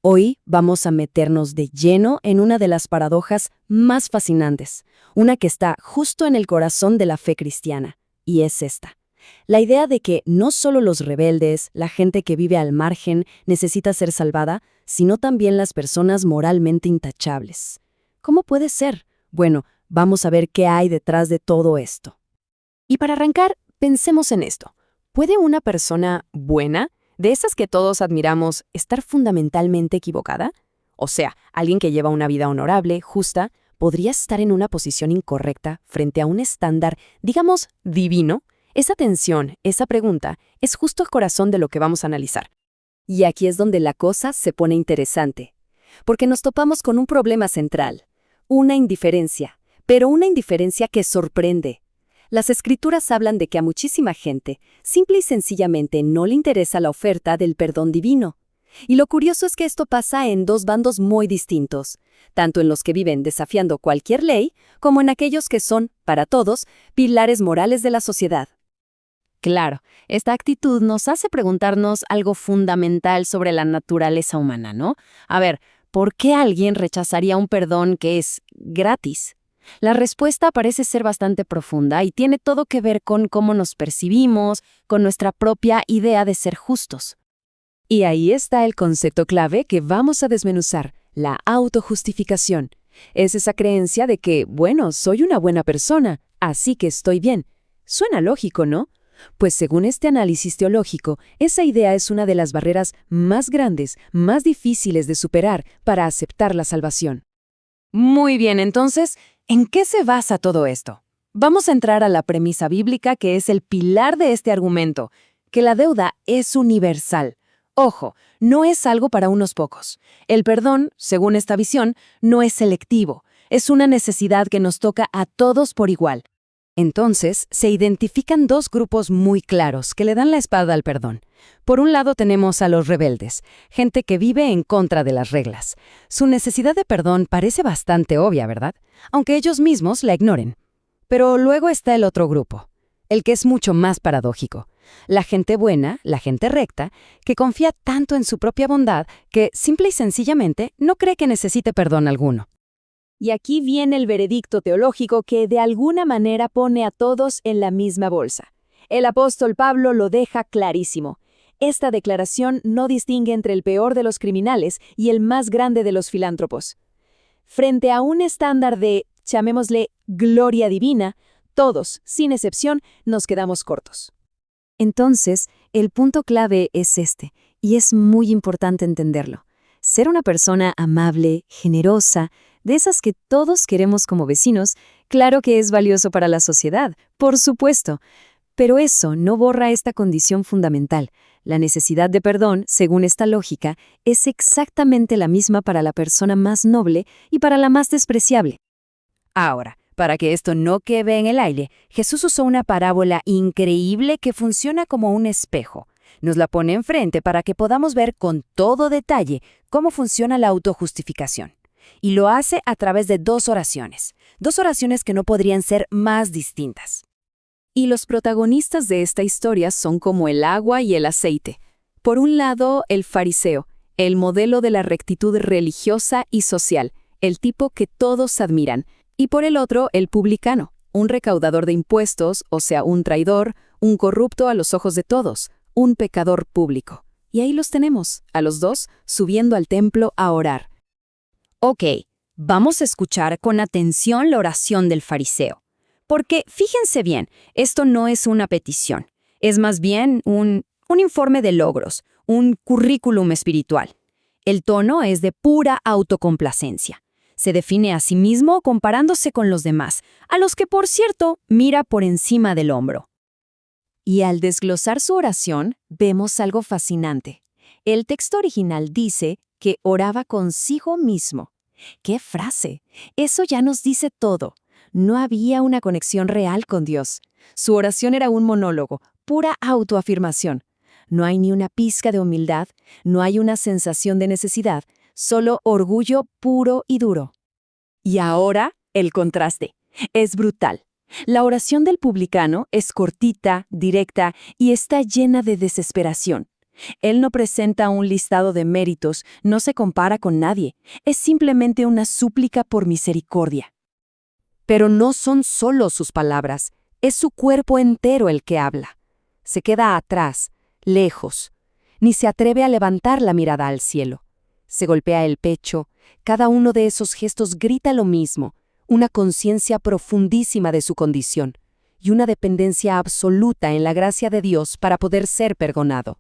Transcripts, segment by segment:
Hoy vamos a meternos de lleno en una de las paradojas más fascinantes, una que está justo en el corazón de la fe cristiana, y es esta. La idea de que no solo los rebeldes, la gente que vive al margen, necesita ser salvada, sino también las personas moralmente intachables. ¿Cómo puede ser? Bueno, vamos a ver qué hay detrás de todo esto. Y para arrancar, pensemos en esto. ¿Puede una persona buena, de esas que todos admiramos, estar fundamentalmente equivocada? O sea, alguien que lleva una vida honorable, justa, podría estar en una posición incorrecta frente a un estándar, digamos, divino. Esa tensión, esa pregunta, es justo el corazón de lo que vamos a analizar. Y aquí es donde la cosa se pone interesante, porque nos topamos con un problema central, una indiferencia, pero una indiferencia que sorprende. Las Escrituras hablan de que a muchísima gente simple y sencillamente no le interesa la oferta del perdón divino. Y lo curioso es que esto pasa en dos bandos muy distintos, tanto en los que viven desafiando cualquier ley, como en aquellos que son, para todos, pilares morales de la sociedad. Claro, esta actitud nos hace preguntarnos algo fundamental sobre la naturaleza humana, ¿no? A ver, ¿por qué alguien rechazaría un perdón que es gratis? La respuesta parece ser bastante profunda y tiene todo que ver con cómo nos percibimos, con nuestra propia idea de ser justos. Y ahí está el concepto clave que vamos a desmenuzar, la autojustificación. Es esa creencia de que, bueno, soy una buena persona, así que estoy bien. Suena lógico, ¿no? Pues según este análisis teológico, esa idea es una de las barreras más grandes, más difíciles de superar para aceptar la salvación. Muy bien, entonces, ¿en qué se basa todo esto? Vamos a entrar a la premisa bíblica que es el pilar de este argumento, que la deuda es universal. Ojo, no es algo para unos pocos. El perdón, según esta visión, no es selectivo. Es una necesidad que nos toca a todos por igual. Entonces, se identifican dos grupos muy claros que le dan la espalda al perdón. Por un lado tenemos a los rebeldes, gente que vive en contra de las reglas. Su necesidad de perdón parece bastante obvia, ¿verdad? Aunque ellos mismos la ignoren. Pero luego está el otro grupo, el que es mucho más paradójico. La gente buena, la gente recta, que confía tanto en su propia bondad que simple y sencillamente no cree que necesite perdón alguno. Y aquí viene el veredicto teológico que de alguna manera pone a todos en la misma bolsa. El apóstol Pablo lo deja clarísimo. Esta declaración no distingue entre el peor de los criminales y el más grande de los filántropos. Frente a un estándar de, llamémosle, gloria divina, todos, sin excepción, nos quedamos cortos. Entonces, el punto clave es este, y es muy importante entenderlo. Ser una persona amable, generosa, de esas que todos queremos como vecinos, claro que es valioso para la sociedad, por supuesto. Pero eso no borra esta condición fundamental. La necesidad de perdón, según esta lógica, es exactamente la misma para la persona más noble y para la más despreciable. Ahora, para que esto no quede en el aire, Jesús usó una parábola increíble que funciona como un espejo. Nos la pone enfrente para que podamos ver con todo detalle cómo funciona la autojustificación. Y lo hace a través de dos oraciones que no podrían ser más distintas. Y los protagonistas de esta historia son como el agua y el aceite. Por un lado, el fariseo, el modelo de la rectitud religiosa y social, el tipo que todos admiran. Y por el otro, el publicano, un recaudador de impuestos, o sea, un traidor, un corrupto a los ojos de todos, un pecador público. Y ahí los tenemos, a los dos, subiendo al templo a orar. Ok, vamos a escuchar con atención la oración del fariseo. Porque, fíjense bien, esto no es una petición, es más bien un informe de logros, un currículum espiritual. El tono es de pura autocomplacencia. Se define a sí mismo comparándose con los demás, a los que, por cierto, mira por encima del hombro. Y al desglosar su oración, vemos algo fascinante. El texto original dice que oraba consigo mismo. ¡Qué frase! Eso ya nos dice todo. No había una conexión real con Dios. Su oración era un monólogo, pura autoafirmación. No hay ni una pizca de humildad, no hay una sensación de necesidad, solo orgullo puro y duro. Y ahora, el contraste. Es brutal. La oración del publicano es cortita, directa y está llena de desesperación. Él no presenta un listado de méritos, no se compara con nadie, es simplemente una súplica por misericordia. Pero no son solo sus palabras, es su cuerpo entero el que habla. Se queda atrás, lejos, ni se atreve a levantar la mirada al cielo. Se golpea el pecho, cada uno de esos gestos grita lo mismo, una conciencia profundísima de su condición y una dependencia absoluta en la gracia de Dios para poder ser perdonado.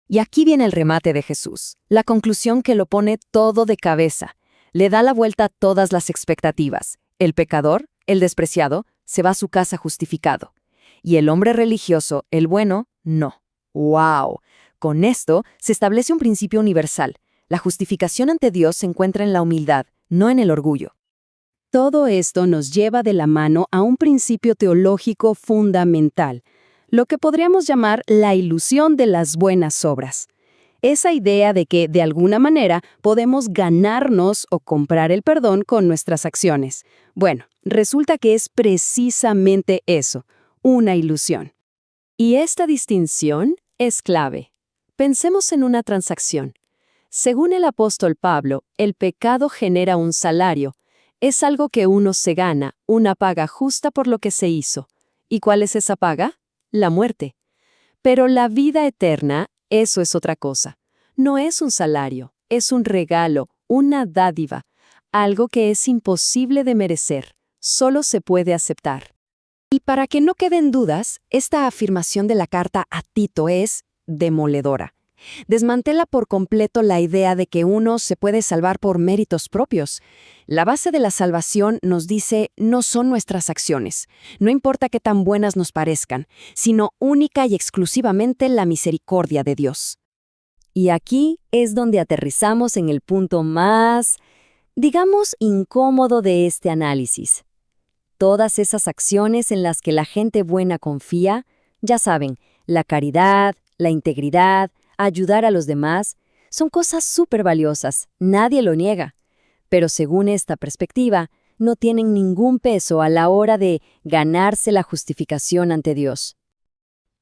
Y aquí viene el remate de Jesús, la conclusión que lo pone todo de cabeza. Le da la vuelta a todas las expectativas. El pecador, el despreciado, se va a su casa justificado. Y el hombre religioso, el bueno, no. ¡Wow! Con esto se establece un principio universal. La justificación ante Dios se encuentra en la humildad, no en el orgullo. Todo esto nos lleva de la mano a un principio teológico fundamental, lo que podríamos llamar la ilusión de las buenas obras. Esa idea de que, de alguna manera, podemos ganarnos o comprar el perdón con nuestras acciones. Bueno, resulta que es precisamente eso, una ilusión. Y esta distinción es clave. Pensemos en una transacción. Según el apóstol Pablo, el pecado genera un salario. Es algo que uno se gana, una paga justa por lo que se hizo. ¿Y cuál es esa paga? La muerte. Pero la vida eterna, eso es otra cosa. No es un salario, es un regalo, una dádiva, algo que es imposible de merecer, solo se puede aceptar. Y para que no queden dudas, esta afirmación de la carta a Tito es demoledora. Desmantela por completo la idea de que uno se puede salvar por méritos propios. La base de la salvación, nos dice, no son nuestras acciones, no importa qué tan buenas nos parezcan, sino única y exclusivamente la misericordia de Dios. Y aquí es donde aterrizamos en el punto más, digamos, incómodo de este análisis. Todas esas acciones en las que la gente buena confía, ya saben, la caridad, la integridad, ayudar a los demás, son cosas súper valiosas, nadie lo niega. Pero según esta perspectiva, no tienen ningún peso a la hora de ganarse la justificación ante Dios.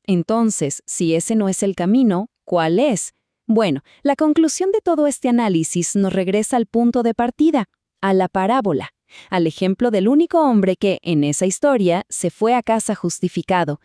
Entonces, si ese no es el camino, ¿cuál es? Bueno, la conclusión de todo este análisis nos regresa al punto de partida, a la parábola, al ejemplo del único hombre que, en esa historia, se fue a casa justificado.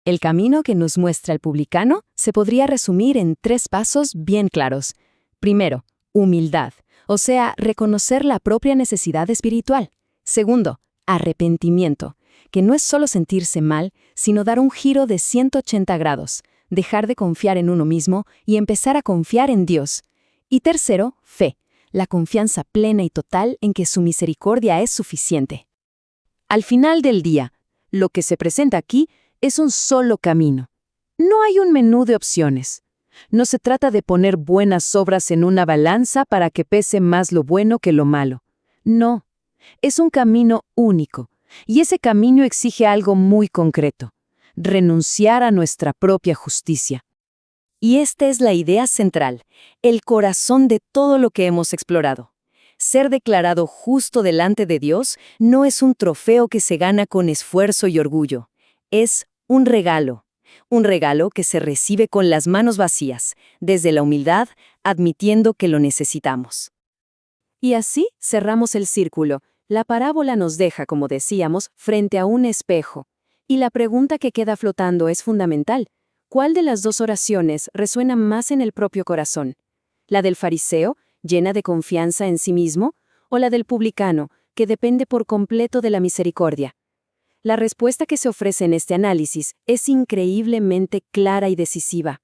El camino que nos muestra el publicano se podría resumir en 3 pasos bien claros. Primero, humildad, o sea, reconocer la propia necesidad espiritual. Segundo, arrepentimiento, que no es solo sentirse mal, sino dar un giro de 180 grados, dejar de confiar en uno mismo y empezar a confiar en Dios. Y tercero, fe, la confianza plena y total en que su misericordia es suficiente. Al final del día, lo que se presenta aquí es un solo camino. No hay un menú de opciones. No se trata de poner buenas obras en una balanza para que pese más lo bueno que lo malo. No, es un camino único, y ese camino exige algo muy concreto: renunciar a nuestra propia justicia. Y esta es la idea central, el corazón de todo lo que hemos explorado. Ser declarado justo delante de Dios no es un trofeo que se gana con esfuerzo y orgullo. Es un regalo que se recibe con las manos vacías, desde la humildad, admitiendo que lo necesitamos. Y así cerramos el círculo. La parábola nos deja, como decíamos, frente a un espejo. Y la pregunta que queda flotando es fundamental. ¿Cuál de las 2 oraciones resuena más en el propio corazón? ¿La del fariseo, llena de confianza en sí mismo, o la del publicano, que depende por completo de la misericordia? La respuesta que se ofrece en este análisis es increíblemente clara y decisiva.